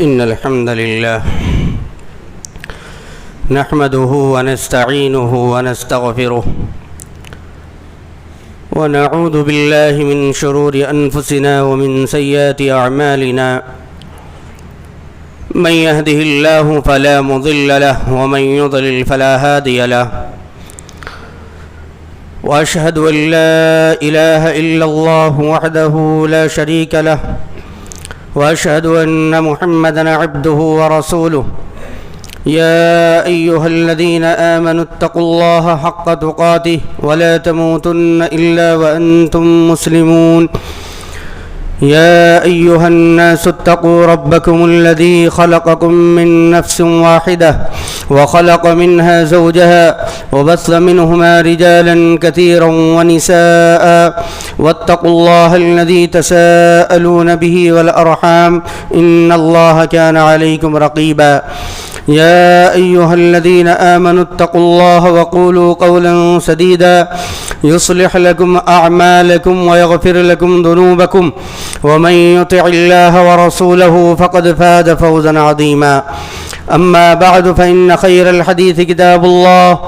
إن الحمد لله نحمده ونستعينه ونستغفره ونعوذ بالله من شرور أنفسنا ومن سيئات أعمالنا من يهده الله فلا مضل له ومن يضلل فلا هادي له وأشهد أن لا إله إلا الله وحده لا شريك له وأشهد أن محمدًا عبده ورسوله يا أيها الذين آمنوا اتقوا الله حق تقاته ولا تموتن إلا وأنتم مسلمون يا أيها الناس اتقوا ربكم الذي خلقكم من نفس واحدة وخلق منها زوجها وبث منهما رجالا كثيرا ونساء واتقوا الله الذي تساءلون به والأرحام إن الله كان عليكم رقيبا يا أيها الذين آمنوا اتقوا الله وقولوا قولا سديدا يصلح لكم أعمالكم ويغفر لكم ذنوبكم ومن يطع الله ورسوله فقد فاز فوزا عظيما أما بعد فإن خير الحديث كتاب الله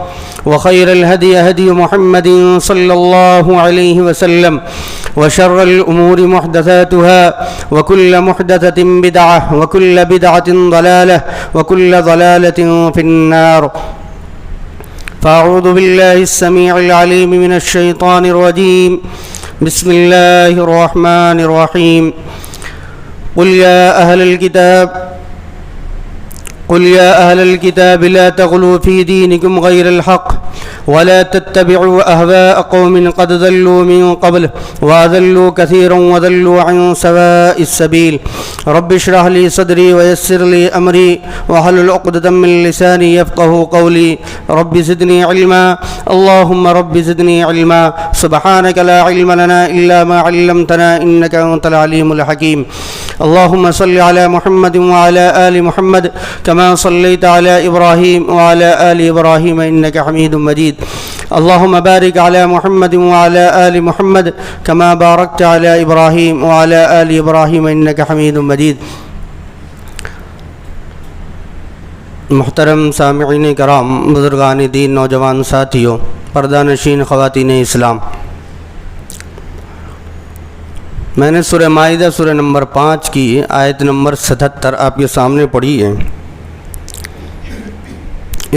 وخير الهدي هدي محمد صلى الله عليه وسلم وشر الأمور محدثاتها وكل محدثة بدعة وكل بدعة ضلالة وكل ضلالة في النار فأعوذ بالله السميع العليم من الشيطان الرجيم بسم الله الرحمن الرحيم قل يا أهل الكتاب لا تغلوا في دينكم غير الحق ولا تتبعوا أهواء قوم قد ضلوا من قبل وأضلوا كثيرا وضلوا عن سواء السبيل رب اشرح لي صدري ويسر لي أمري واحلل عقدة من لساني يفقهوا قولي رب زدني علما اللهم رب زدني علما سبحانك لا علم لنا إلا ما علمتنا إنك أنت العليم الحكيم اللهم صل على محمد وعلى آل محمد كما صليت على إبراهيم وعلى آل إبراهيم إنك حميد مجيد اللهم بارك على محمد وعلى آل محمد كما باركت على إبراهيم وعلى آل إبراهيم إنك حميد مجيد محترم سامعین کرام، بزرگان دین، نوجوان ساتھیوں، پردہ نشین خواتین اسلام، میں نے سورہ مائدہ سورہ نمبر 5 کی آیت نمبر 77 آپ کے سامنے پڑھی ہے۔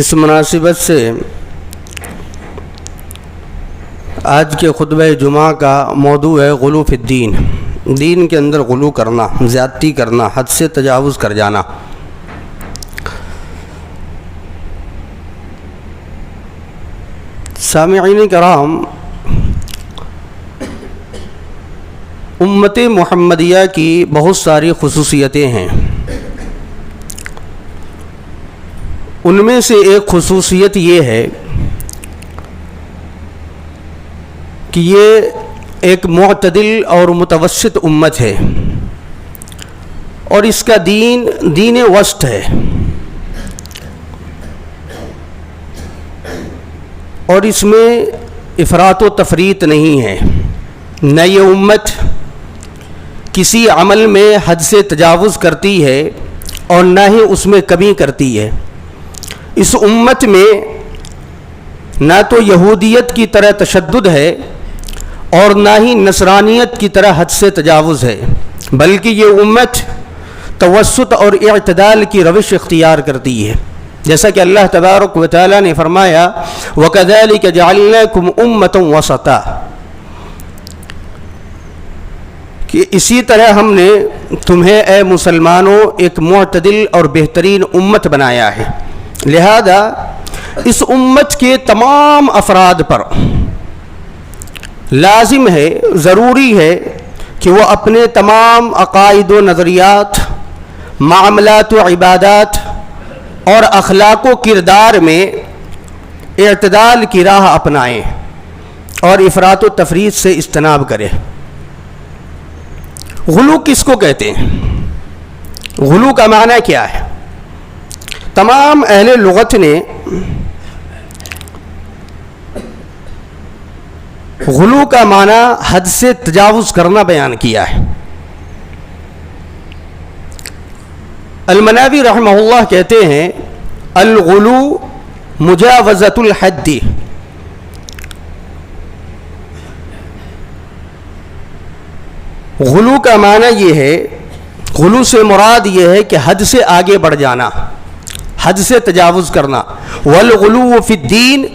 اس مناسبت سے آج کے خطبہ جمعہ کا موضوع ہے غلو فی الدین، دین کے اندر غلو کرنا، زیادتی کرنا، حد سے تجاوز کر جانا۔ سامعین کرام، امت محمدیہ کی بہت ساری خصوصیتیں ہیں۔ ان میں سے ایک خصوصیت یہ ہے کہ یہ ایک معتدل اور متوسط امت ہے، اور اس کا دین وسط ہے، اور اس میں افراط و تفریط نہیں ہے۔ نہ یہ امت کسی عمل میں حد سے تجاوز کرتی ہے اور نہ ہی اس میں کمی کرتی ہے۔ اس امت میں نہ تو یہودیت کی طرح تشدد ہے اور نہ ہی نصرانیت کی طرح حد سے تجاوز ہے، بلکہ یہ امت توسط اور اعتدال کی روش اختیار کرتی ہے، جیسا کہ اللہ تبارک و تعالی نے فرمایا وَكَذَلِكَ جَعَلْنَاكُمْ أُمَّةً وَسَطًا، کہ اسی طرح ہم نے تمہیں اے مسلمانوں ایک معتدل اور بہترین امت بنایا ہے۔ لہذا اس امت کے تمام افراد پر لازم ہے، ضروری ہے کہ وہ اپنے تمام عقائد و نظریات، معاملات و عبادات اور اخلاق و کردار میں اعتدال کی راہ اپنائیں اور افراط و تفریط سے اجتناب کریں۔ غلو کس کو کہتے ہیں؟ غلو کا معنی کیا ہے؟ تمام اہل لغت نے غلو کا معنی حد سے تجاوز کرنا بیان کیا ہے۔ المناوی رحمہ اللہ کہتے ہیں الغلو مجاوزۃ الحد، غلو کا معنی یہ ہے، غلو سے مراد یہ ہے کہ حد سے آگے بڑھ جانا، حد سے تجاوز کرنا۔ والغلو فی الدین،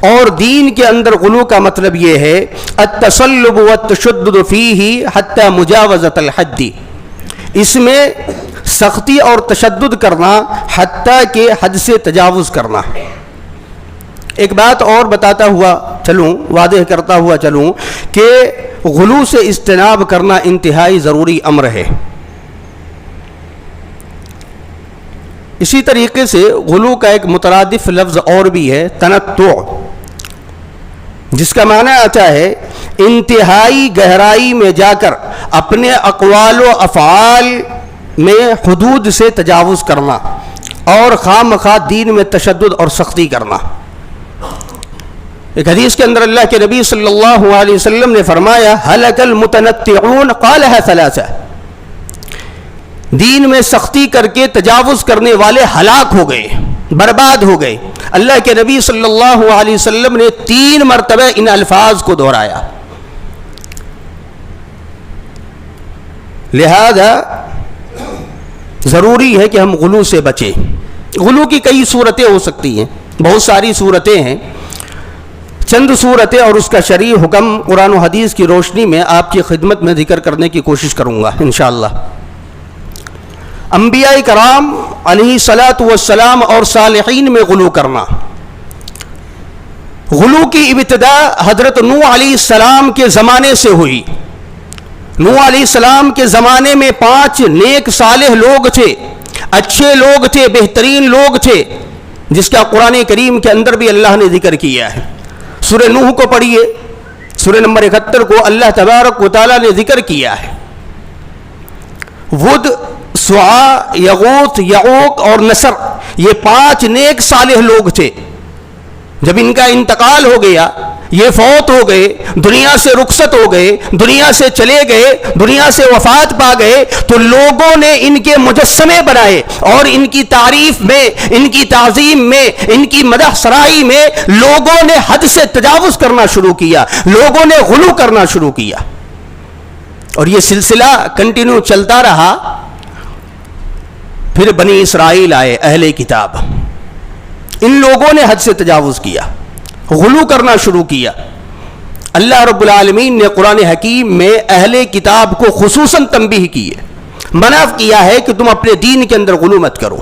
اور دین کے اندر غلو کا مطلب یہ ہے التصلب والتشدد فیہ حتی مجاوزۃ الحد، اس میں سختی اور تشدد کرنا حتیٰ کہ حد سے تجاوز کرنا۔ ایک بات اور بتاتا ہوا چلوں، واضح کرتا ہوا چلوں کہ غلو سے اجتناب کرنا انتہائی ضروری امر ہے۔ اسی طریقے سے غلو کا ایک مترادف لفظ اور بھی ہے تنطع، جس کا معنی آتا ہے انتہائی گہرائی میں جا کر اپنے اقوال و افعال میں حدود سے تجاوز کرنا اور خواہ مخواہ دین میں تشدد اور سختی کرنا۔ ایک حدیث کے اندر اللہ کے نبی صلی اللہ علیہ وسلم نے فرمایا ہلک المتنطعون قالها ثلاثہ، دین میں سختی کر کے تجاوز کرنے والے ہلاک ہو گئے، برباد ہو گئے۔ اللہ کے نبی صلی اللہ علیہ وسلم نے 3 مرتبہ ان الفاظ کو دہرایا۔ لہذا ضروری ہے کہ ہم غلو سے بچیں۔ غلو کی کئی صورتیں ہو سکتی ہیں، بہت ساری صورتیں ہیں، چند صورتیں اور اس کا شرعی حکم قرآن و حدیث کی روشنی میں آپ کی خدمت میں ذکر کرنے کی کوشش کروں گا انشاءاللہ۔ انبیاء کرام علیہ الصلاۃ والسلام اور صالحین میں غلو کرنا، غلو کی ابتدا حضرت نوح علیہ السلام کے زمانے سے ہوئی۔ نوح علیہ السلام کے زمانے میں 5 نیک صالح لوگ تھے، اچھے لوگ تھے، بہترین لوگ تھے، جس کا قرآن کریم کے اندر بھی اللہ نے ذکر کیا ہے۔ سورہ نوح کو پڑھیے، سورہ نمبر 71 کو اللہ تبارک و تعالیٰ نے ذکر کیا ہے۔ ود، سواع، یغوث، یعوق اور نصر، یہ 5 نیک صالح لوگ تھے۔ جب ان کا انتقال ہو گیا، یہ فوت ہو گئے، دنیا سے رخصت ہو گئے، دنیا سے چلے گئے، دنیا سے وفات پا گئے، تو لوگوں نے ان کے مجسمے بنائے اور ان کی تعریف میں، ان کی تعظیم میں، ان کی مدح سرائی میں لوگوں نے حد سے تجاوز کرنا شروع کیا، لوگوں نے غلو کرنا شروع کیا، اور یہ سلسلہ کنٹینیو چلتا رہا۔ پھر بنی اسرائیل آئے، اہل کتاب، ان لوگوں نے حد سے تجاوز کیا، غلو کرنا شروع کیا۔ اللہ رب العالمین نے قرآن حکیم میں اہل کتاب کو خصوصاً تنبیہ کی ہے، منع کیا ہے کہ تم اپنے دین کے اندر غلو مت کرو۔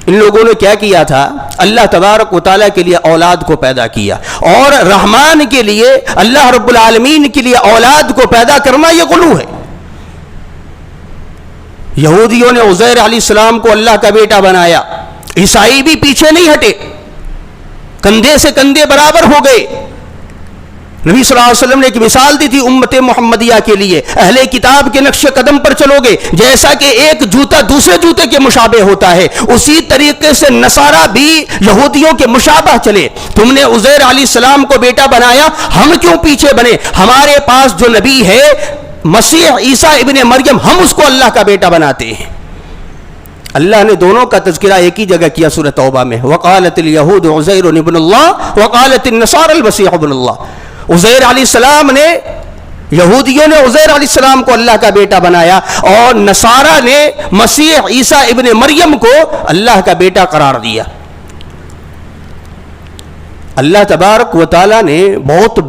ان لوگوں نے کیا کیا تھا؟ اللہ تبارک و تعالیٰ کے لیے اولاد کو پیدا کیا، اور رحمان کے لیے، اللہ رب العالمین کے لیے اولاد کو پیدا کرنا یہ غلو ہے۔ یہودیوں نے عزیر علیہ السلام کو اللہ کا بیٹا بنایا، عیسائی بھی پیچھے نہیں ہٹے، کندھے سے کندھے برابر ہو گئے۔ نبی صلی اللہ علیہ وسلم نے ایک مثال دی تھی امت محمدیہ کے لیے، اہل کتاب کے نقش قدم پر چلو گے، جیسا کہ ایک جوتا دوسرے جوتے کے مشابہ ہوتا ہے، اسی طریقے سے نصارہ بھی یہودیوں کے مشابہ چلے۔ تم نے عزیر علیہ السلام کو بیٹا بنایا، ہم کیوں پیچھے بنے؟ ہمارے پاس جو نبی ہے مسیح عیسیٰ ابن مریم، ہم اس کو اللہ کا بیٹا بناتے ہیں۔ اللہ نے دونوں کا تذکرہ ایک ہی جگہ کیا سورہ توبہ میں، وقالت الیہود عزیر ابن اللہ وقالت النصارى المسیح ابن اللہ۔ عزیر علیہ السلام نے، یہودیوں نے عزیر علیہ السلام کو اللہ کا بیٹا بنایا، اور نصارہ نے مسیح عیسیٰ ابن مریم کو اللہ کا بیٹا قرار دیا۔ اللہ تبارک و تعالیٰ نے بہت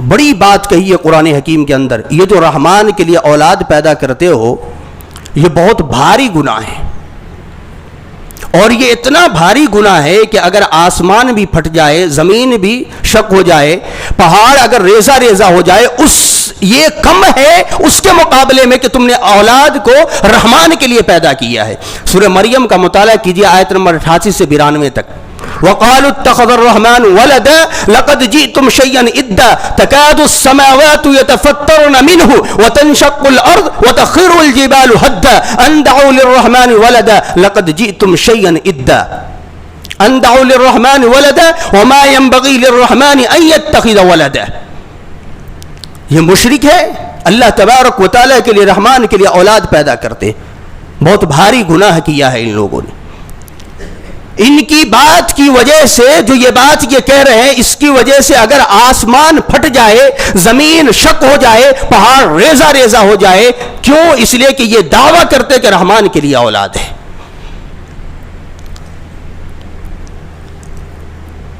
بڑی بات کہی ہے قرآن حکیم کے اندر، یہ جو رحمان کے لیے اولاد پیدا کرتے ہو یہ بہت بھاری گناہ ہے، اور یہ اتنا بھاری گناہ ہے کہ اگر آسمان بھی پھٹ جائے، زمین بھی شق ہو جائے، پہاڑ اگر ریزہ ریزہ ہو جائے، یہ کم ہے اس کے مقابلے میں کہ تم نے اولاد کو رحمان کے لیے پیدا کیا ہے۔ سورہ مریم کا مطالعہ کیجیے، آیت نمبر 88 سے 92 تک۔ وقالوا اتخذ الرحمن ولدا لقد جئتم شيئا إدا تكاد السماوات يتفطرن منه وتنشق الأرض وتخر الجبال هدا أن دعوا للرحمن ولدا لقد جئتم شيئا إدا أن دعوا للرحمن ولدا وما ينبغي للرحمن أن يتخذ ولدا۔ یہ مشرک ہے، اللہ تبارک و تعالیٰ کے لیے، رحمان کے لیے اولاد پیدا کرتے، بہت بھاری گناہ کیا ہے ان لوگوں نے. ان کی بات کی وجہ سے جو یہ بات یہ کہہ رہے ہیں، اس کی وجہ سے اگر آسمان پھٹ جائے، زمین شق ہو جائے، پہاڑ ریزہ ریزہ ہو جائے. کیوں؟ اس لیے کہ یہ دعویٰ کرتے کہ رحمان کے لیے اولاد ہے.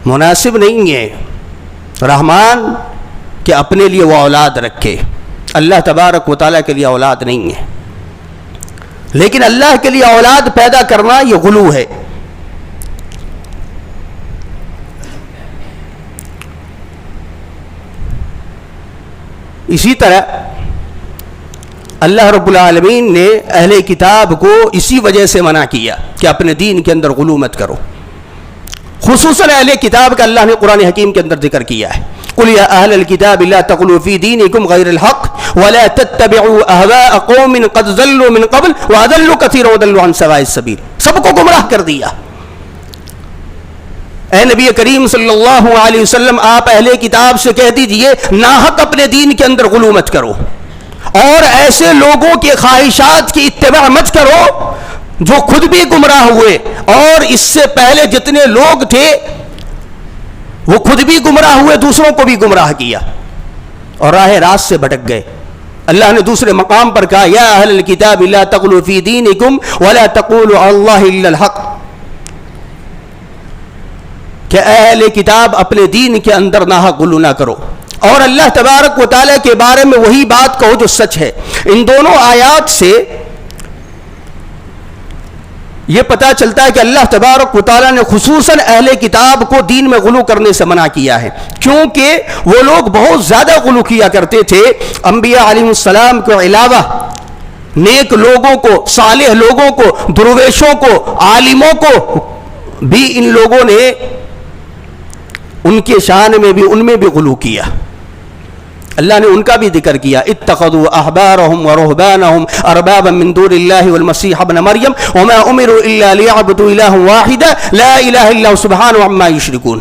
مناسب نہیں ہے رحمان کہ اپنے لیے وہ اولاد رکھے. اللہ تبارک و تعالیٰ کے لیے اولاد نہیں ہے. لیکن اللہ کے لیے اولاد پیدا کرنا یہ غلو ہے. اسی طرح اللہ رب العالمین نے اہل کتاب کو اسی وجہ سے منع کیا کہ اپنے دین کے اندر غلو مت کرو. خصوصاً اہل کتاب کا اللہ نے قرآن حکیم کے اندر ذکر کیا ہے. قل یا اہل الکتاب لا تغلوا فی دینکم غیر الحق ولا تتبعوا اہواء قوم قد ضلوا من قبل واضلوا کثیرا وضلوا عن سواء السبیل. سب کو گمراہ کر دیا. اے نبی کریم صلی اللہ علیہ وسلم، آپ اہل کتاب سے کہہ دیجئے ناحق اپنے دین کے اندر غلو مت کرو، اور ایسے لوگوں کی خواہشات کی اتباع مت کرو جو خود بھی گمراہ ہوئے، اور اس سے پہلے جتنے لوگ تھے وہ خود بھی گمراہ ہوئے، دوسروں کو بھی گمراہ کیا اور راہ راست سے بھٹک گئے. اللہ نے دوسرے مقام پر کہا یا اہل الکتاب لا تغلوا فی دینکم ولا تقولوا علی اللہ الا الحق، کہ اہل کتاب اپنے دین کے اندر ناحق غلو نہ کرو، اور اللہ تبارک و تعالیٰ کے بارے میں وہی بات کہو جو سچ ہے. ان دونوں آیات سے یہ پتہ چلتا ہے کہ اللہ تبارک و تعالیٰ نے خصوصاً اہل کتاب کو دین میں غلو کرنے سے منع کیا ہے، کیونکہ وہ لوگ بہت زیادہ غلو کیا کرتے تھے. انبیاء علیہ السلام کے علاوہ نیک لوگوں کو، صالح لوگوں کو، درویشوں کو، عالموں کو بھی ان لوگوں نے ان کے شان میں بھی، ان میں بھی غلو کیا. اللہ نے ان کا بھی ذکر کیا اتخذوا احبارهم ورهبانهم اربابا من دون الله والمسيح ابن مريم وما امروا الا ليعبدوا الها واحدا لا اله الا هو سبحانه عما يشركون.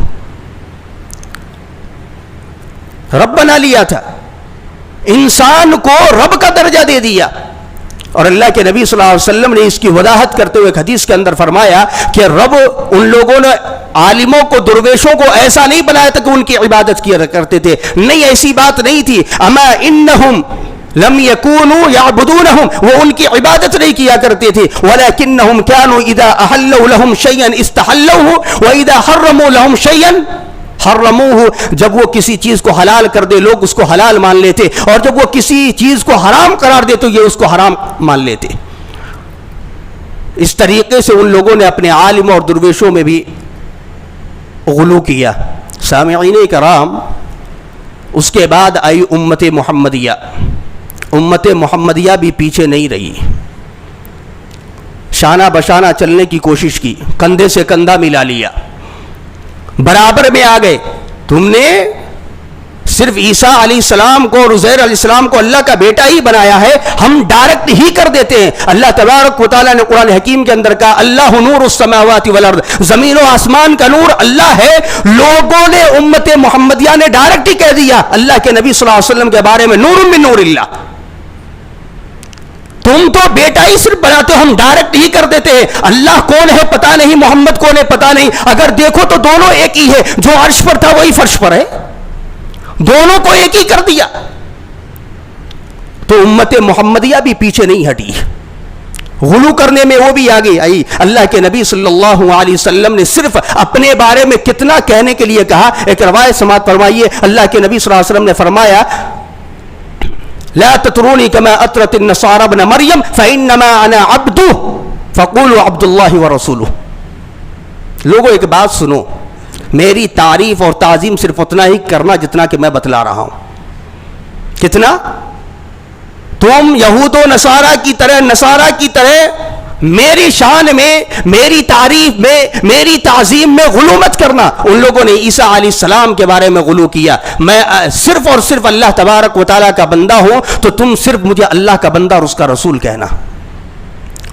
رب بنا لیا تھا، انسان کو رب کا درجہ دے دیا، اور اللہ کے نبی صلی اللہ علیہ وسلم نے اس کی وضاحت کرتے ہوئے ایک حدیث کے اندر فرمایا کہ رب ان لوگوں نے عالموں کو، درویشوں کو ایسا نہیں بنایا تھا کہ ان کی عبادت کیا کرتے تھے. نہیں، ایسی بات نہیں تھی. اما انہم لم یکونوا یعبدونہم، وہ ان کی عبادت نہیں کیا کرتے تھے. ولکنہم کانوا اذا احلوا لهم شیئا استحلوه واذا حرموا لهم شیئا حرموه، جب وہ کسی چیز کو حلال کر دے لوگ اس کو حلال مان لیتے، اور جب وہ کسی چیز کو حرام قرار دے تو یہ اس کو حرام مان لیتے. اس طریقے سے ان لوگوں نے اپنے عالم اور درویشوں میں بھی غلو کیا. سامعین کرام، اس کے بعد آئی امت محمدیہ. امت محمدیہ بھی پیچھے نہیں رہی، شانہ بشانہ چلنے کی کوشش کی، کندھے سے کندھا ملا لیا، برابر میں آ گئے. تم نے صرف عیسیٰ علیہ السلام کو اور عزیر علیہ السلام کو اللہ کا بیٹا ہی بنایا ہے، ہم ڈائریکٹ ہی کر دیتے ہیں. اللہ تبارک و تعالیٰ نے قرآن حکیم کے اندر کہا اللہ نور السماوات والارض، زمین و آسمان کا نور اللہ ہے. لوگوں نے، امت محمدیہ نے ڈائریکٹ ہی کہہ دیا اللہ کے نبی صلی اللہ علیہ وسلم کے بارے میں نور من نور اللہ. تم تو بیٹا ہی صرف بناتے ہو، ہم ڈائریکٹ ہی کر دیتے ہیں. اللہ کون ہے پتا نہیں، محمد کون ہے پتا نہیں. اگر دیکھو تو دونوں ایک ہی ہے، جو عرش پر تھا وہی فرش پر ہے، دونوں کو ایک ہی کر دیا. تو امت محمدیہ بھی پیچھے نہیں ہٹی، غلو کرنے میں وہ بھی آگے آئی. اللہ کے نبی صلی اللہ علیہ وسلم نے صرف اپنے بارے میں کتنا کہنے کے لیے کہا. ایک روایت سماعت فرمائیے. اللہ کے نبی صلی اللہ علیہ وسلم نے فرمایا لا تطرونی کما اطرت النصارى ابن مریم فانما انا عبد فقولوا عبد اللہ ورسولہ. لوگوں ایک بات سنو، میری تعریف اور تعظیم صرف اتنا ہی کرنا جتنا کہ میں بتلا رہا ہوں. کتنا؟ تم یہود و نصارہ کی طرح میری شان میں، میری تعریف میں، میری تعظیم میں غلو مت کرنا. ان لوگوں نے عیسیٰ علیہ السلام کے بارے میں غلو کیا. میں صرف اور صرف اللہ تبارک و تعالیٰ کا بندہ ہوں، تو تم صرف مجھے اللہ کا بندہ اور اس کا رسول کہنا،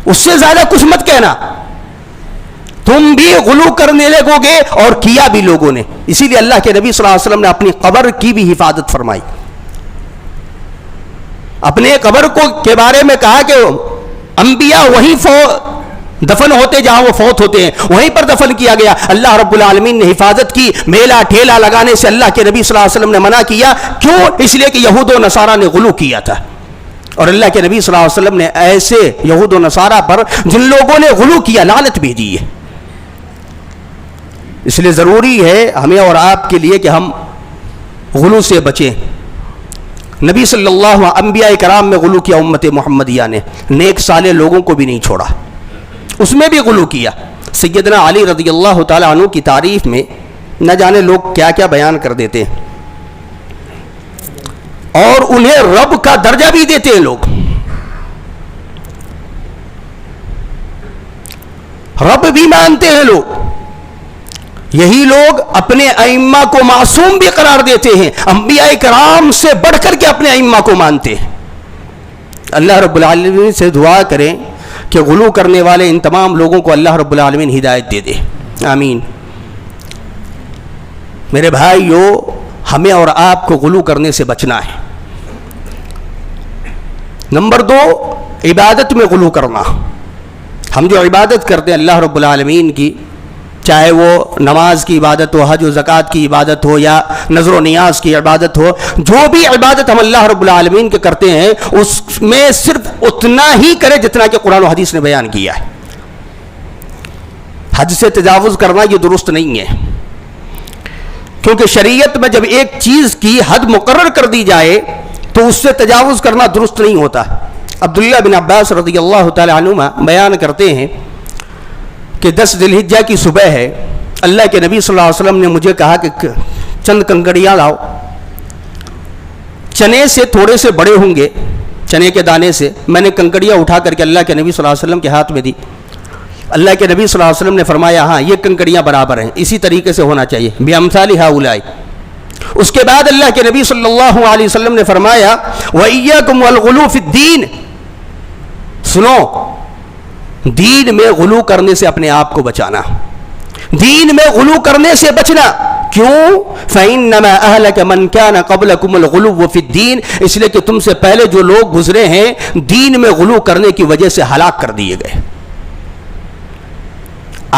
اس سے زیادہ کچھ مت کہنا. تم بھی غلو کرنے لگو گے، اور کیا بھی لوگوں نے. اسی لیے اللہ کے نبی صلی اللہ علیہ وسلم نے اپنی قبر کی بھی حفاظت فرمائی. اپنے قبر کو کے بارے میں کہا کہ انبیاء وہیں دفن ہوتے جہاں وہ فوت ہوتے ہیں، وہیں پر دفن کیا گیا. اللہ رب العالمین نے حفاظت کی. میلہ ٹھیلا لگانے سے اللہ کے نبی صلی اللہ علیہ وسلم نے منع کیا. کیوں؟ اس لیے کہ یہود و نصارہ نے غلو کیا تھا، اور اللہ کے نبی صلی اللہ علیہ وسلم نے ایسے یہود و نصارہ پر جن لوگوں نے غلو کیا لعنت بھیجی ہے. اس لیے ضروری ہے ہمیں اور آپ کے لیے کہ ہم غلو سے بچیں. نبی صلی اللہ علیہ وسلم انبیاء کرام میں غلو کیا امت محمدیہ نے، نیک صالح لوگوں کو بھی نہیں چھوڑا، اس میں بھی غلو کیا. سیدنا علی رضی اللہ تعالی عنہ کی تعریف میں نہ جانے لوگ کیا کیا بیان کر دیتے ہیں، اور انہیں رب کا درجہ بھی دیتے ہیں لوگ. رب بھی مانتے ہیں لوگ. یہی لوگ اپنے ائمہ کو معصوم بھی قرار دیتے ہیں، انبیاء کرام سے بڑھ کر کے اپنے ائمہ کو مانتے ہیں. اللہ رب العالمین سے دعا کریں کہ غلو کرنے والے ان تمام لوگوں کو اللہ رب العالمین ہدایت دے دے، آمین. میرے بھائیو، ہمیں اور آپ کو غلو کرنے سے بچنا ہے. نمبر 2، عبادت میں غلو کرنا. ہم جو عبادت کرتے ہیں اللہ رب العالمین کی، چاہے وہ نماز کی عبادت ہو، حج و زکوٰۃ کی عبادت ہو، یا نذر و نیاز کی عبادت ہو، جو بھی عبادت ہم اللہ رب العالمین کے کرتے ہیں اس میں صرف اتنا ہی کرے جتنا کہ قرآن و حدیث نے بیان کیا ہے. حد سے تجاوز کرنا یہ درست نہیں ہے، کیونکہ شریعت میں جب ایک چیز کی حد مقرر کر دی جائے تو اس سے تجاوز کرنا درست نہیں ہوتا. عبداللہ بن عباس رضی اللہ تعالی عنہما بیان کرتے ہیں کہ 10 ذی الحجہ کی صبح ہے، اللہ کے نبی صلی اللہ علیہ وسلم نے مجھے کہا کہ چند کنکڑیاں لاؤ. چنے سے تھوڑے سے بڑے ہوں گے، چنے کے دانے سے. میں نے کنکڑیاں اٹھا کر کے اللہ کے نبی صلی اللہ علیہ وسلم کے ہاتھ میں دی. اللہ کے نبی صلی اللہ علیہ وسلم نے فرمایا ہاں یہ کنکڑیاں برابر ہیں، اسی طریقے سے ہونا چاہیے، بِأَمْثَالِ هَؤُلَاءِ. اس کے بعد اللہ کے نبی صلی اللہ علیہ وسلم نے فرمایا وَإِيَّاكُمْ وَالْغُلُوَ فِي الدِّينِ. سنو، دین میں غلو کرنے سے اپنے آپ کو بچانا، دین میں غلو کرنے سے بچنا. کیوں؟ فَإِنَّمَا أَهْلَكَ مَنْ كَانَ قَبْلَكُمُ الْغُلُوُّ فِي الدِّينِ. اس لیے کہ تم سے پہلے جو لوگ گزرے ہیں دین میں غلو کرنے کی وجہ سے ہلاک کر دیے گئے.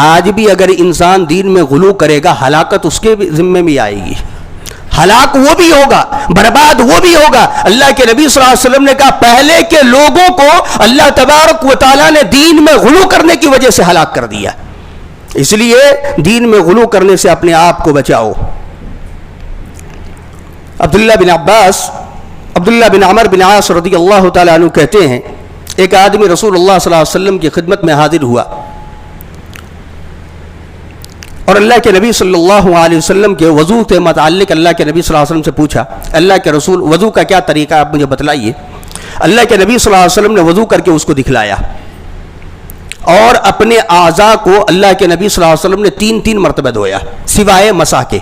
آج بھی اگر انسان دین میں غلو کرے گا ہلاکت اس کے ذمے بھی آئے گی، ہلاک وہ بھی ہوگا، برباد وہ بھی ہوگا. اللہ کے نبی صلی اللہ علیہ وسلم نے کہا پہلے کے لوگوں کو اللہ تبارک و تعالیٰ نے دین میں غلو کرنے کی وجہ سے ہلاک کر دیا. اس لیے دین میں غلو کرنے سے اپنے آپ کو بچاؤ. عبداللہ بن عمر بن عاص رضی اللہ تعالیٰ عنہ کہتے ہیں ایک آدمی رسول اللہ صلی اللہ علیہ وسلم کی خدمت میں حاضر ہوا اور اللہ کے نبی صلی اللہ علیہ وسلم کے وضو سے متعلق اللہ کے نبی صلی اللہ علیہ وسلم سے پوچھا. اللہ کے رسول وضو کا کیا طریقہ آپ مجھے بتلائیے. اللہ کے نبی صلی اللہ علیہ وسلم نے وضو کر کے اس کو دکھلایا اور اپنے اعضاء کو اللہ کے نبی صلی اللہ علیہ وسلم نے 3 مرتبہ دھویا سوائے مسح کے.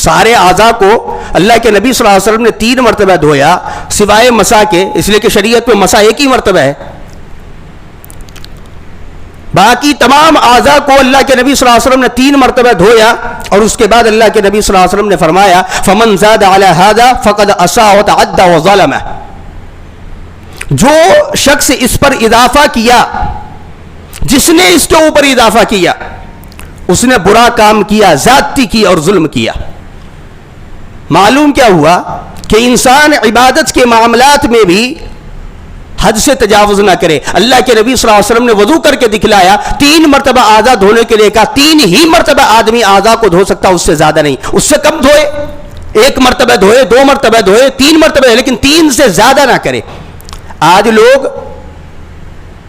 سارے اعضاء کو اللہ کے نبی صلی اللہ علیہ وسلم نے 3 مرتبہ دھویا سوائے مسح کے، اس لیے کہ شریعت میں مسح ایک ہی مرتبہ ہے. باقی تمام اعضاء کو اللہ کے نبی صلی اللہ علیہ وسلم نے 3 مرتبہ دھویا، اور اس کے بعد اللہ کے نبی صلی اللہ علیہ وسلم نے فرمایا فَمَنْ زَادَ عَلَى هَذَا فَقَدْ أَسَاءَ وَتَعَدَّى وَظَلَمَ. جو شخص اس پر اضافہ کیا، جس نے اس کے اوپر اضافہ کیا، اس نے برا کام کیا، زیادتی کی اور ظلم کیا. معلوم کیا ہوا کہ انسان عبادت کے معاملات میں بھی حد سے تجاوز نہ کرے. اللہ کے نبی صلی اللہ علیہ وسلم نے وضو کر کے دکھلایا، 3 مرتبہ اعضاء دھونے کے لیے کہا. 3 ہی مرتبہ آدمی اعضاء کو دھو سکتا، اس سے زیادہ نہیں. اس سے کم دھوئے، 1 مرتبہ دھوئے، 2 مرتبہ دھوئے، 3 مرتبہ، لیکن 3 سے زیادہ نہ کرے. آج لوگ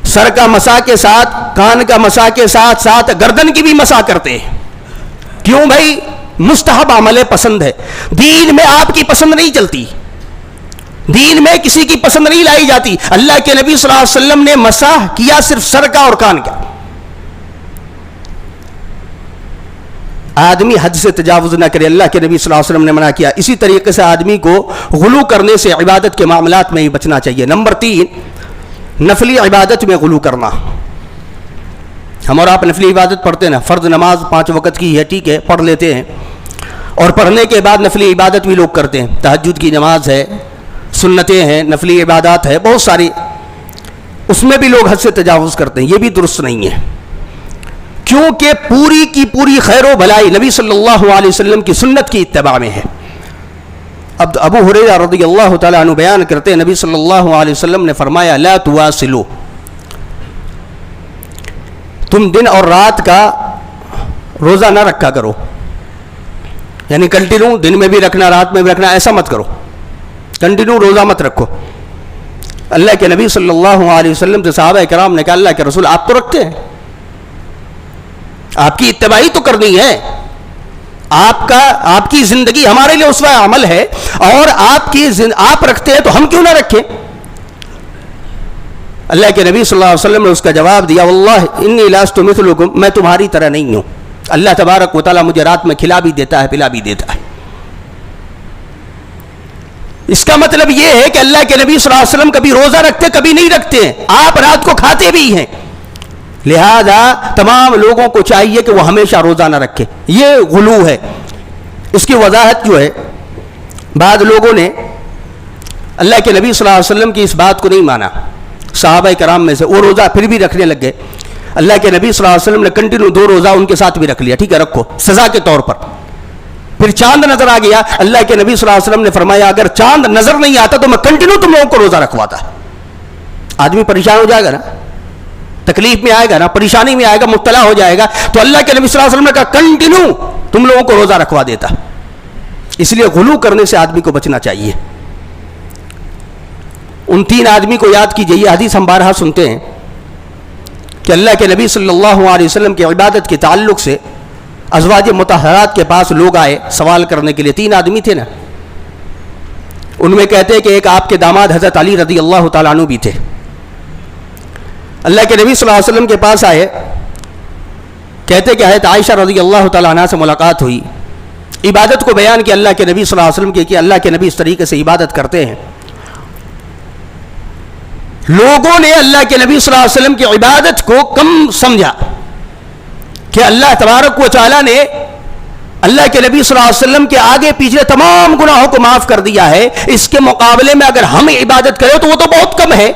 سر کا مسح کے ساتھ، کان کا مسح کے ساتھ ساتھ گردن کی بھی مسح کرتے ہیں. کیوں بھائی؟ مستحب عمل پسند ہے. دین میں آپ کی پسند نہیں چلتی، دین میں کسی کی پسند نہیں لائی جاتی. اللہ کے نبی صلی اللہ علیہ وسلم نے مسح کیا صرف سر کا اور کان کا. آدمی حد سے تجاوز نہ کرے، اللہ کے نبی صلی اللہ علیہ وسلم نے منع کیا. اسی طریقے سے آدمی کو غلو کرنے سے عبادت کے معاملات میں ہی بچنا چاہیے. نمبر 3، نفلی عبادت میں غلو کرنا. ہم اور آپ نفلی عبادت پڑھتے ہیں نا، فرض نماز 5 وقت کی ہے، ٹھیک ہے، پڑھ لیتے ہیں، اور پڑھنے کے بعد نفلی عبادت بھی لوگ کرتے ہیں. تہجد کی نماز ہے، سنتیں ہیں، نفلی عبادات ہے، بہت ساری. اس میں بھی لوگ حد سے تجاوز کرتے ہیں، یہ بھی درست نہیں ہے، کیونکہ پوری کی پوری خیر و بھلائی نبی صلی اللہ علیہ وسلم کی سنت کی اتباع میں ہے۔ اب ابو ہریرہ رضی اللہ تعالیٰ عنہ بیان کرتے ہیں نبی صلی اللہ علیہ وسلم نے فرمایا لا تواصلوا، تم دن اور رات کا روزہ نہ رکھا کرو، یعنی کنٹینیو دن میں بھی رکھنا رات میں بھی رکھنا، ایسا مت کرو، کنٹینیو روزہ مت رکھو۔ اللہ کے نبی صلی اللہ علیہ وسلم سے صحابہ کرام نے کہا اللہ کے رسول آپ تو رکھتے ہیں، آپ کی اتباعی تو کرنی ہے، آپ کی زندگی ہمارے لیے اسوہ عمل ہے، اور آپ رکھتے ہیں تو ہم کیوں نہ رکھیں؟ اللہ کے نبی صلی اللہ علیہ وسلم نے اس کا جواب دیا واللہ انی لست مثلکم، میں تمہاری طرح نہیں ہوں، اللہ تبارک و تعالیٰ مجھے رات میں کھلا بھی دیتا ہے پلا بھی دیتا ہے۔ اس کا مطلب یہ ہے کہ اللہ کے نبی صلی اللہ علیہ وسلم کبھی روزہ رکھتے کبھی نہیں رکھتے ہیں، آپ رات کو کھاتے بھی ہیں، لہذا تمام لوگوں کو چاہیے کہ وہ ہمیشہ روزہ نہ رکھے، یہ غلو ہے۔ اس کی وضاحت جو ہے، بعض لوگوں نے اللہ کے نبی صلی اللہ علیہ وسلم کی اس بات کو نہیں مانا، صحابہ کرام میں سے وہ روزہ پھر بھی رکھنے لگ گئے۔ اللہ کے نبی صلی اللہ علیہ وسلم نے کنٹینیو 2 روزہ ان کے ساتھ بھی رکھ لیا، ٹھیک ہے رکھو سزا کے طور پر۔ پھر چاند نظر آ گیا، اللہ کے نبی صلی اللہ علیہ وسلم نے فرمایا اگر چاند نظر نہیں آتا تو میں کنٹینیو تم لوگوں کو روزہ رکھواتا۔ آدمی پریشان ہو جائے گا نا، تکلیف میں آئے گا نا، پریشانی میں آئے گا، مبتلا ہو جائے گا، تو اللہ کے نبی صلی اللہ علیہ وسلم نے کہا کنٹینیو تم لوگوں کو روزہ رکھوا دیتا۔ اس لیے غلو کرنے سے آدمی کو بچنا چاہیے۔ ان 3 آدمی کو یاد کیجئے، یہ حدیث ہم بارہا سنتے ہیں کہ اللہ کے نبی صلی اللہ علیہ وسلم کی عبادت کے تعلق سے ازواج مطہرات کے پاس لوگ آئے سوال کرنے کے لیے، 3 آدمی تھے نا، ان میں کہتے ہیں کہ ایک آپ کے داماد حضرت علی رضی اللہ تعالیٰ عنہ بھی تھے۔ اللہ کے نبی صلی اللہ علیہ وسلم کے پاس آئے، کہتے کہ حضرت عائشہ رضی اللہ تعالیٰ عنہ سے ملاقات ہوئی، عبادت کو بیان کیا اللہ کے نبی صلی اللہ علیہ وسلم کہ اللہ کے نبی اس طریقے سے عبادت کرتے ہیں۔ لوگوں نے اللہ کے نبی صلی اللہ علیہ وسلم کی عبادت کو کم سمجھا کہ اللہ تبارک و تعالیٰ نے اللہ کے نبی صلی اللہ علیہ وسلم کے آگے پیچھے تمام گناہوں کو معاف کر دیا ہے، اس کے مقابلے میں اگر ہم عبادت کریں تو وہ تو بہت کم ہے،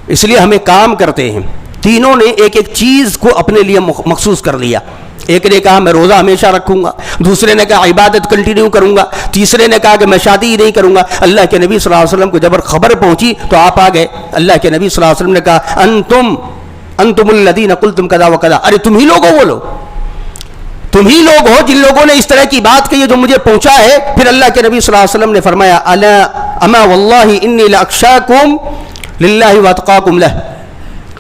اس لیے ہمیں کام کرتے ہیں۔ تینوں نے ایک ایک چیز کو اپنے لیے مخصوص کر لیا، ایک نے کہا میں روزہ ہمیشہ رکھوں گا، دوسرے نے کہا عبادت کنٹینیو کروں گا، تیسرے نے کہا کہ میں شادی ہی نہیں کروں گا۔ اللہ کے نبی صلی اللہ علیہ وسلم کو جب خبر پہنچی تو آپ آ گئے، اللہ کے نبی صلی اللہ علیہ وسلم نے کہا انتم الذین قلتم کذا وکذا، ارے تم ہی لوگ ہو، وہ لوگ تم ہی لوگ ہو جن لوگوں نے اس طرح کی بات کہی ہے جو مجھے پہنچا ہے۔ پھر اللہ کے نبی صلی اللہ علیہ وسلم نے فرمایا اما واللہ انی لاخشاکم للہ واتقاکم لہ،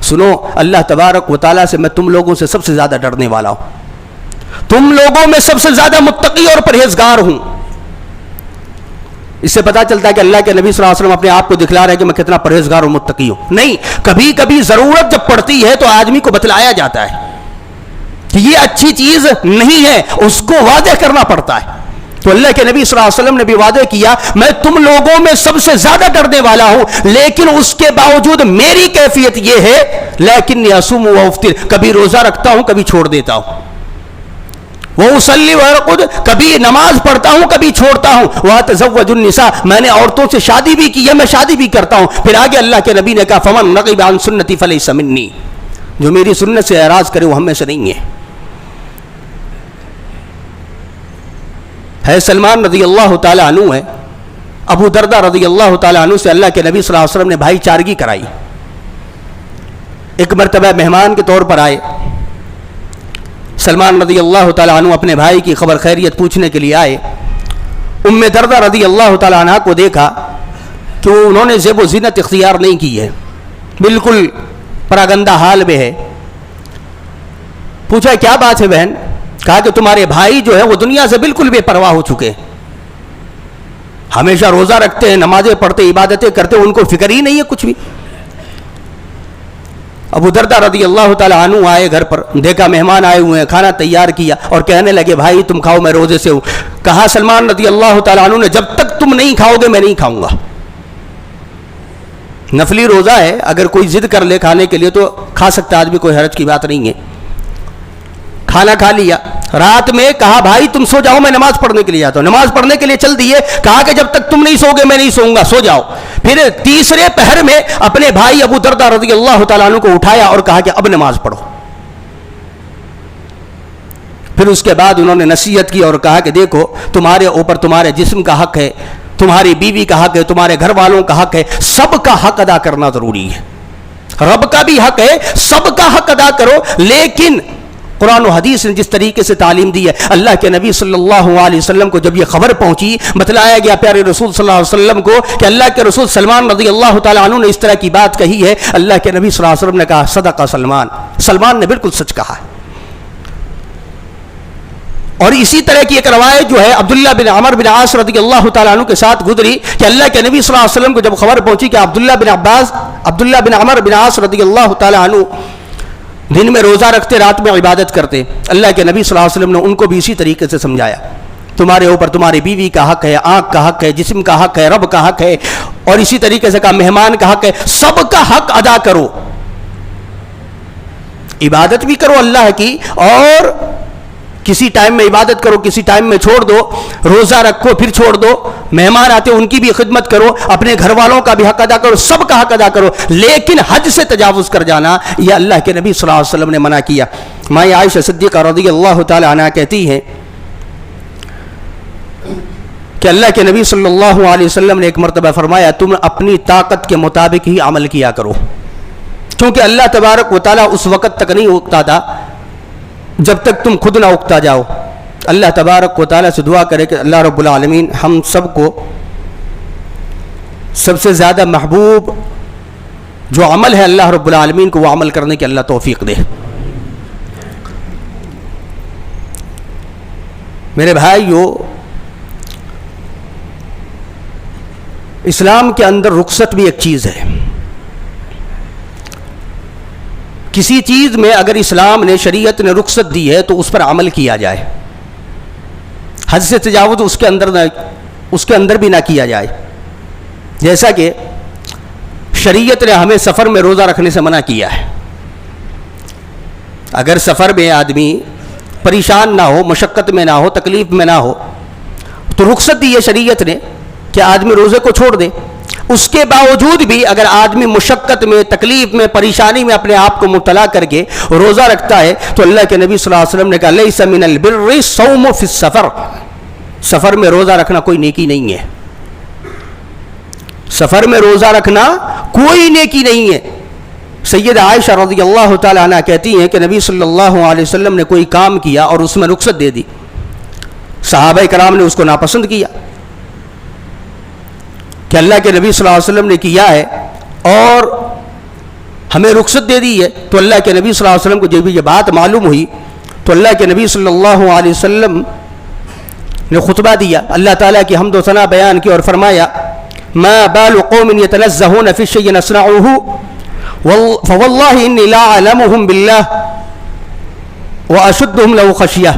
سنو اللہ تبارک و تعالیٰ سے میں تم لوگوں سے سب سے زیادہ ڈرنے والا ہوں، تم لوگوں میں سب سے زیادہ متقی اور پرہیزگار ہوں۔ اس سے پتا چلتا ہے کہ اللہ کے نبی صلی اللہ علیہ وسلم اپنے آپ کو دکھلا رہے ہیں کہ میں کتنا پرہیزگار اور متقی ہوں۔ نہیں، کبھی کبھی ضرورت جب پڑتی ہے تو آدمی کو بتلایا جاتا ہے کہ یہ اچھی چیز نہیں ہے، اس کو واضح کرنا پڑتا ہے۔ تو اللہ کے نبی صلی اللہ علیہ وسلم نے بھی واضح کیا میں تم لوگوں میں سب سے زیادہ ڈرنے والا ہوں، لیکن اس کے باوجود میری کیفیت یہ ہے لیکن اصوم و افطر، کبھی روزہ رکھتا ہوں کبھی چھوڑ دیتا ہوں، وہ اصلی وارقد، کبھی نماز پڑھتا ہوں کبھی چھوڑتا ہوں، واتزوج النساء، میں نے عورتوں سے شادی بھی کی ہے، میں شادی بھی کرتا ہوں۔ پھر آگے اللہ کے نبی نے کہا فمن رغب عن سنتی فلیس منی، جو میری سنت سے اعراض کرے وہ ہم میں سے نہیں ہے۔ ہے سلمان رضی اللہ تعالیٰ عنہ ہے، ابو دردہ رضی اللہ تعالیٰ عنہ سے اللہ کے نبی صلی اللہ علیہ وسلم نے بھائی چارگی کرائی۔ ایک مرتبہ مہمان کے طور پر آئے، سلمان رضی اللہ تعالیٰ عنہ اپنے بھائی کی خبر خیریت پوچھنے کے لیے آئے۔ ام دردہ رضی اللہ تعالیٰ عنہ کو دیکھا کہ انہوں نے زیب و زینت اختیار نہیں کی ہے، بالکل پراگندہ حال میں ہے۔ پوچھا کیا بات ہے بہن؟ کہا کہ تمہارے بھائی جو ہے وہ دنیا سے بالکل بے پرواہ ہو چکے ہیں، ہمیشہ روزہ رکھتے ہیں، نمازیں پڑھتے، عبادتیں کرتے، ان کو فکر ہی نہیں ہے کچھ بھی۔ ابو دردہ رضی اللہ تعالیٰ عنہ آئے گھر پر، دیکھا مہمان آئے ہوئے ہیں، کھانا تیار کیا اور کہنے لگے بھائی تم کھاؤ میں روزے سے ہوں۔ کہا سلمان رضی اللہ تعالیٰ عنہ نے جب تک تم نہیں کھاؤ گے میں نہیں کھاؤں گا۔ نفلی روزہ ہے، اگر کوئی ضد کر لے کھانے کے لیے تو کھا سکتا آدمی، کوئی حرج کی بات نہیں ہے۔ کھانا کھا لیا، رات میں کہا بھائی تم سو جاؤ میں نماز پڑھنے کے لیے جاتا ہوں. نماز پڑھنے کے لیے چل دیے, کہا کہ جب تک تم نہیں سو گے میں نہیں سوؤں گا, سو جاؤ. پھر تیسرے پہر میں اپنے بھائی ابو درداء رضی اللہ تعالیٰ عنہ کو اٹھایا اور کہا کہ اب نماز پڑھو. پھر اس کے بعد انہوں نے نصیحت کی اور کہا کہ دیکھو تمہارے اوپر تمہارے جسم کا حق ہے, تمہاری بیوی کا حق ہے, تمہارے گھر والوں کا حق ہے, سب کا حق ادا کرنا ضروری ہے. رب کا بھی حق ہے, سب کا حق ادا کرو. لیکن قرآن و حدیث نے جس طریقے سے تعلیم دی ہے, اللہ کے نبی صلی اللہ علیہ وسلم کو جب یہ خبر پہنچی, بتلایا گیا پیارے رسول صلی اللہ علیہ وسلم کو کہ اللہ کے رسول سلمان رضی اللہ تعالیٰ عنہ نے اس طرح کی بات کہی ہے, اللہ کے نبی صلی اللہ علیہ وسلم نے کہا صدق سلمان, سلمان نے بالکل سچ کہا. اور اسی طرح کی ایک روایت جو ہے عبداللہ بن عمر بن عاص رضی اللہ تعالیٰ عنہ کے ساتھ گزری کہ اللہ کے نبی صلی اللہ علیہ وسلم کو جب خبر پہنچی کہ عبداللہ بن عمر بن عاص رضی اللہ تعالیٰ عنہ دن میں روزہ رکھتے, رات میں عبادت کرتے, اللہ کے نبی صلی اللہ علیہ وسلم نے ان کو بھی اسی طریقے سے سمجھایا, تمہارے اوپر تمہاری بیوی کا حق ہے, آنکھ کا حق ہے, جسم کا حق ہے, رب کا حق ہے, اور اسی طریقے سے کہا مہمان کا حق ہے, سب کا حق ادا کرو. عبادت بھی کرو اللہ کی, اور کسی ٹائم میں عبادت کرو, کسی ٹائم میں چھوڑ دو, روزہ رکھو پھر چھوڑ دو, مہمان آتے ان کی بھی خدمت کرو, اپنے گھر والوں کا بھی حق ادا کرو, سب کا حق ادا کرو. لیکن حد سے تجاوز کر جانا یہ اللہ کے نبی صلی اللہ علیہ وسلم نے منع کیا. ماں عائشہ صدیقہ رضی اللہ تعالی عنہا کہتی ہیں کہ اللہ کے نبی صلی اللہ علیہ وسلم نے ایک مرتبہ فرمایا تم اپنی طاقت کے مطابق ہی عمل کیا کرو, کیونکہ اللہ تبارک و تعالیٰ اس وقت تک نہیں اکتا تھا جب تک تم خود نہ اکتا جاؤ. اللہ تبارک و تعالیٰ سے دعا کرے کہ اللہ رب العالمین ہم سب کو سب سے زیادہ محبوب جو عمل ہے اللہ رب العالمین کو وہ عمل کرنے کی اللہ توفیق دے. میرے بھائیو, اسلام کے اندر رخصت بھی ایک چیز ہے. کسی چیز میں اگر اسلام نے, شریعت نے رخصت دی ہے تو اس پر عمل کیا جائے, حد سے تجاوز اس کے اندر بھی نہ کیا جائے. جیسا کہ شریعت نے ہمیں سفر میں روزہ رکھنے سے منع کیا ہے. اگر سفر میں آدمی پریشان نہ ہو, مشقت میں نہ ہو, تکلیف میں نہ ہو, تو رخصت دی ہے شریعت نے کہ آدمی روزے کو چھوڑ دے. اس کے باوجود بھی اگر آدمی مشقت میں, تکلیف میں, پریشانی میں اپنے آپ کو مبتلا کر کے روزہ رکھتا ہے تو اللہ کے نبی صلی اللہ علیہ وسلم نے کہا لیس من البر الصوم فی السفر, سفر میں روزہ رکھنا کوئی نیکی نہیں ہے. سفر میں روزہ رکھنا کوئی نیکی نہیں ہے. سید عائشہ رضی اللہ تعالی عنہ کہتی ہیں کہ نبی صلی اللہ علیہ وسلم نے کوئی کام کیا اور اس میں رخصت دے دی, صحابہ کرام نے اس کو ناپسند کیا کہ اللہ کے نبی صلی اللہ علیہ وسلم نے کیا ہے اور ہمیں رخصت دے دی ہے. تو اللہ کے نبی صلی اللہ علیہ وسلم کو جب یہ بات معلوم ہوئی تو اللہ کے نبی صلی اللہ علیہ وسلم نے خطبہ دیا, اللہ تعالیٰ کی حمد و ثنا بیان کی اور فرمایا ما بال قوم يتنزهون في شيء نصنعه فوالله اني لا اعلمهم بالله واشدهم له خشيه.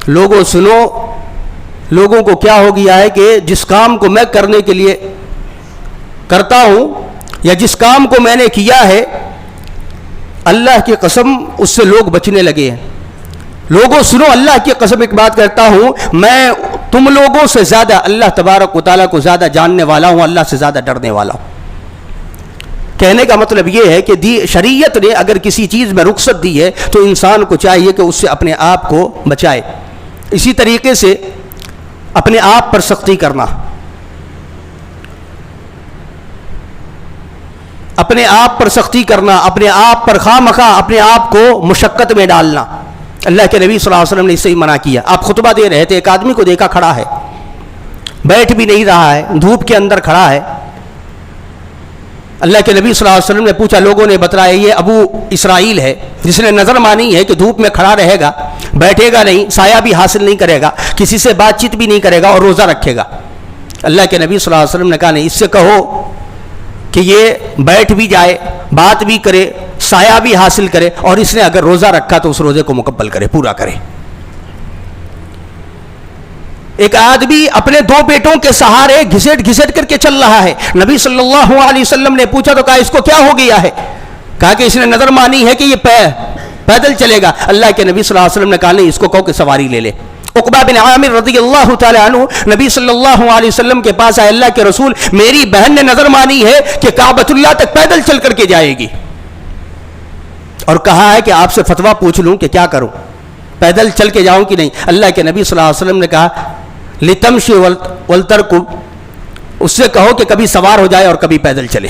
لوگوں سنو, لوگوں کو کیا ہو گیا ہے کہ جس کام کو میں کرنے کے لیے کرتا ہوں یا جس کام کو میں نے کیا ہے, اللہ کی قسم اس سے لوگ بچنے لگے ہیں. لوگوں سنو, اللہ کی قسم ایک بات کرتا ہوں, میں تم لوگوں سے زیادہ اللہ تبارک و تعالیٰ کو زیادہ جاننے والا ہوں, اللہ سے زیادہ ڈرنے والا ہوں. کہنے کا مطلب یہ ہے کہ شریعت نے اگر کسی چیز میں رخصت دی ہے تو انسان کو چاہیے کہ اس سے اپنے آپ کو بچائے. اسی طریقے سے اپنے آپ پر سختی کرنا, اپنے آپ پر سختی کرنا, اپنے آپ پر خواہ مخواہ اپنے آپ کو مشقت میں ڈالنا, اللہ کے نبی صلی اللہ علیہ وسلم نے اس سے ہی منع کیا. آپ خطبہ دے رہے تھے, ایک آدمی کو دیکھا کھڑا ہے, بیٹھ بھی نہیں رہا ہے, دھوپ کے اندر کھڑا ہے. اللہ کے نبی صلی اللہ علیہ وسلم نے پوچھا, لوگوں نے بتلایا یہ ابو اسرائیل ہے جس نے نظر مانی ہے کہ دھوپ میں کھڑا رہے گا, بیٹھے گا نہیں, سایہ بھی حاصل نہیں کرے گا, کسی سے بات چیت بھی نہیں کرے گا اور روزہ رکھے گا. اللہ کے نبی صلی اللہ علیہ وسلم نے کہا نہیں, اس سے کہو کہ یہ بیٹھ بھی جائے, بات بھی کرے, سایہ بھی حاصل کرے, اور اس نے اگر روزہ رکھا تو اس روزے کو مکمل کرے, پورا کرے. ایک آدمی اپنے دو بیٹوں کے سہارے گھسٹ گھسٹ کر کے چل رہا ہے. نبی صلی اللہ علیہ وسلم نے پوچھا تو کہا اس کو کیا ہو گیا ہے؟ کہا کہ اس نے نظر مانی ہے کہ یہ پیدل چلے گا؟ اللہ کے نبی صلی اللہ علیہ وسلم نے کہا نہیں، اس کو کہو کہ سواری لے لے۔ عقبہ بن عامر رضی اللہ تعالی عنہ نبی صلی اللہ علیہ وسلم کے پاس آئے، اللہ کے رسول میری بہن نے نظر مانی ہے کہ کعبۃ اللہ تک پیدل چل کر کے جائے گی، اور کہا ہے کہ آپ سے فتویٰ پوچھ لوں کہ کیا کروں، پیدل چل کے جاؤں کہ نہیں؟ اللہ کے نبی صلی اللہ علیہ وسلم نے کہا لتمشی ولترکب، اس سے کہو کہ کبھی سوار ہو جائے اور کبھی پیدل چلے۔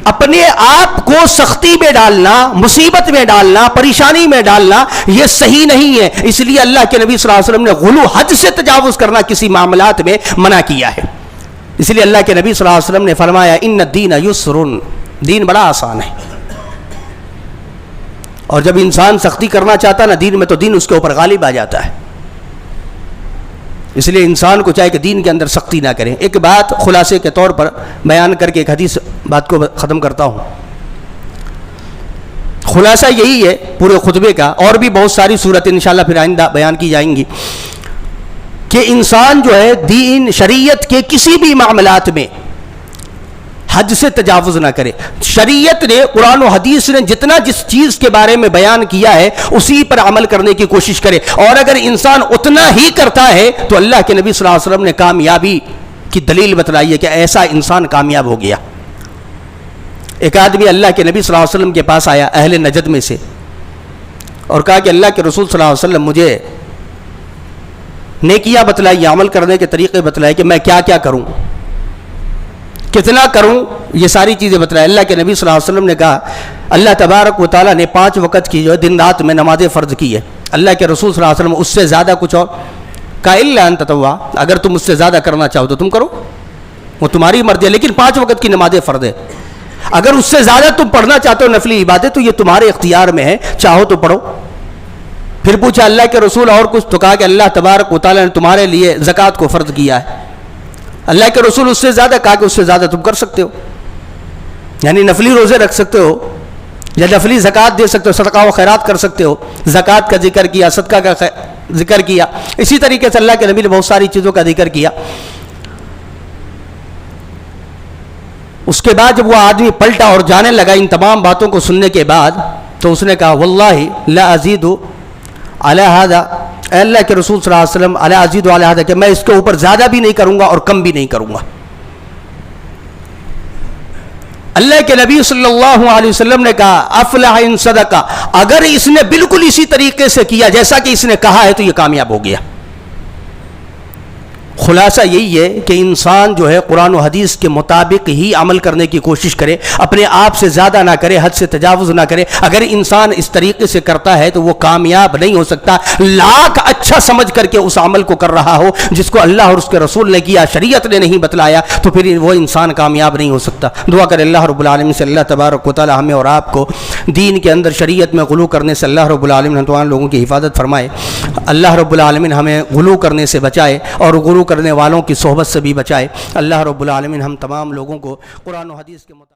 اپنے آپ کو سختی میں ڈالنا، مصیبت میں ڈالنا، پریشانی میں ڈالنا، یہ صحیح نہیں ہے۔ اس لیے اللہ کے نبی صلی اللہ علیہ وسلم نے غلو، حد سے تجاوز کرنا کسی معاملات میں منع کیا ہے۔ اس لیے اللہ کے نبی صلی اللہ علیہ وسلم نے فرمایا ان الدین یسر، دین بڑا آسان ہے، اور جب انسان سختی کرنا چاہتا ہے نا دین میں، تو دین اس کے اوپر غالب آ جاتا ہے۔ اس لیے انسان کو چاہے کہ دین کے اندر سختی نہ کرے۔ ایک بات خلاصے کے طور پر بیان کر کے ایک حدیث بات کو ختم کرتا ہوں۔ خلاصہ یہی ہے پورے خطبے کا، اور بھی بہت ساری صورتیں انشاءاللہ پھر آئندہ بیان کی جائیں گی، کہ انسان جو ہے دین شریعت کے کسی بھی معاملات میں حد سے تجاوز نہ کرے۔ شریعت نے، قرآن و حدیث نے جتنا جس چیز کے بارے میں بیان کیا ہے اسی پر عمل کرنے کی کوشش کرے، اور اگر انسان اتنا ہی کرتا ہے تو اللہ کے نبی صلی اللہ علیہ وسلم نے کامیابی کی دلیل بتلائی ہے کہ ایسا انسان کامیاب ہو گیا۔ ایک آدمی اللہ کے نبی صلی اللہ علیہ وسلم کے پاس آیا اہل نجد میں سے، اور کہا کہ اللہ کے رسول صلی اللہ علیہ وسلم مجھے نیکیاں بتلائی، عمل کرنے کے طریقے بتلائے کہ میں کیا کیا کروں، کتنا کروں، یہ ساری چیزیں بتلائے۔ اللہ کے نبی صلی اللہ علیہ وسلم نے کہا اللہ تبارک و تعالیٰ نے 5 وقت کی جو ہے دن رات میں نمازیں فرض کی ہے۔ اللہ کے رسول صلی اللہ علیہ وسلم اس سے زیادہ کچھ اور کہا الا ان تطوع، اگر تم اس سے زیادہ کرنا چاہو تو تم کرو، وہ تمہاری مرضی ہے، لیکن 5 وقت کی نمازیں فرض ہے۔ اگر اس سے زیادہ تم پڑھنا چاہتے ہو نفلی عبادت تو یہ تمہارے اختیار میں ہے، چاہو تو پڑھو۔ پھر پوچھا اللہ کے رسول اور کچھ؟ تو کہا کہ اللہ تبارک و تعالیٰ نے تمہارے لیے زکوٰۃ کو فرض کیا ہے۔ اللہ کے رسول اس سے زیادہ؟ کہا کہ اس سے زیادہ تم کر سکتے ہو، یعنی نفلی روزے رکھ سکتے ہو، یا نفلی زکوٰۃ دے سکتے ہو، صدقہ و خیرات کر سکتے ہو۔ زکوٰۃ کا ذکر کیا، صدقہ کا ذکر کیا، اسی طریقے سے اللہ کے نبی نے بہت ساری چیزوں کا ذکر کیا۔ اس کے بعد جب وہ آدمی پلٹا اور جانے لگا ان تمام باتوں کو سننے کے بعد، تو اس نے کہا واللہ لا ازید علی ھذا، اے اللہ کے رسول صلی اللہ علیہ وسلم لا ازید علی ھذا، کہ میں اس کے اوپر زیادہ بھی نہیں کروں گا اور کم بھی نہیں کروں گا۔ اللہ کے نبی صلی اللہ علیہ وسلم نے کہا افلح ان صدقہ، اگر اس نے بالکل اسی طریقے سے کیا جیسا کہ اس نے کہا ہے تو یہ کامیاب ہو گیا۔ خلاصہ یہی ہے کہ انسان جو ہے قرآن و حدیث کے مطابق ہی عمل کرنے کی کوشش کرے، اپنے آپ سے زیادہ نہ کرے، حد سے تجاوز نہ کرے۔ اگر انسان اس طریقے سے کرتا ہے تو وہ کامیاب نہیں ہو سکتا، لاکھ اچھا سمجھ کر کے اس عمل کو کر رہا ہو جس کو اللہ اور اس کے رسول نے کیا، شریعت نے نہیں بتلایا، تو پھر وہ انسان کامیاب نہیں ہو سکتا۔ دعا کرے اللہ رب العالمین سے اللہ تبارک و تعالی ہمیں اور آپ کو دین کے اندر شریعت میں غلو کرنے سے اللہ رب العالمین تمام لوگوں کی حفاظت فرمائے۔ اللہ رب العالمین ہمیں غلو کرنے سے بچائے اور غلو کرنے والوں کی صحبت سے بھی بچائے۔ اللہ رب العالمین ہم تمام لوگوں کو قرآن و حدیث کے مطابق